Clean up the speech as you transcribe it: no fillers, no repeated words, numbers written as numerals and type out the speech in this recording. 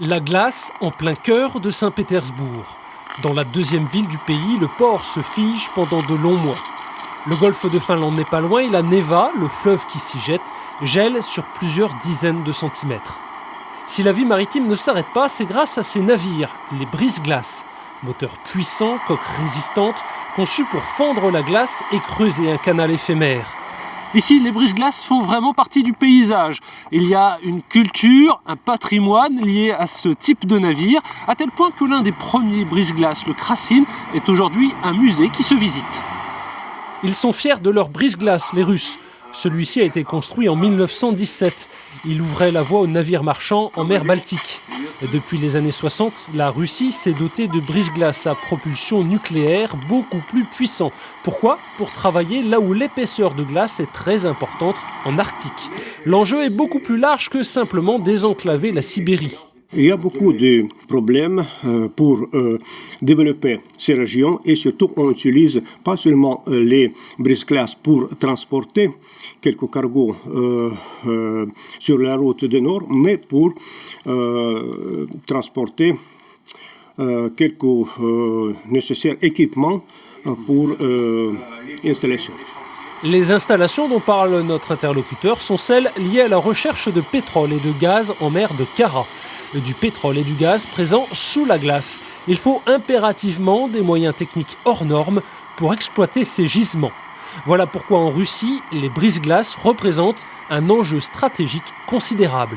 La glace en plein cœur de Saint-Pétersbourg. Dans la deuxième ville du pays, le port se fige pendant de longs mois. Le golfe de Finlande n'est pas loin et la Neva, le fleuve qui s'y jette, gèle sur plusieurs dizaines de centimètres. Si la vie maritime ne s'arrête pas, c'est grâce à ces navires, les brise-glaces. Moteurs puissants, coques résistantes, conçus pour fendre la glace et creuser un canal éphémère. Ici, les brise-glaces font vraiment partie du paysage. Il y a une culture, un patrimoine lié à ce type de navire, à tel point que l'un des premiers brise-glaces, le Krasine, est aujourd'hui un musée qui se visite. Ils sont fiers de leur brise-glace, les Russes. Celui-ci a été construit en 1917. Il ouvrait la voie aux navires marchands en mer Baltique. Et depuis les années 60, la Russie s'est dotée de brise-glaces à propulsion nucléaire beaucoup plus puissants. Pourquoi ? Pour travailler là où l'épaisseur de glace est très importante, en Arctique. L'enjeu est beaucoup plus large que simplement désenclaver la Sibérie. Il y a beaucoup de problèmes pour développer ces régions et surtout on utilise pas seulement les brise-glaces pour transporter quelques cargos sur la route du Nord, mais pour transporter quelques nécessaires équipements pour installation. Les installations dont parle notre interlocuteur sont celles liées à la recherche de pétrole et de gaz en mer de Kara. Du pétrole et du gaz présents sous la glace. Il faut impérativement des moyens techniques hors normes pour exploiter ces gisements. Voilà pourquoi en Russie, les brise-glaces représentent un enjeu stratégique considérable.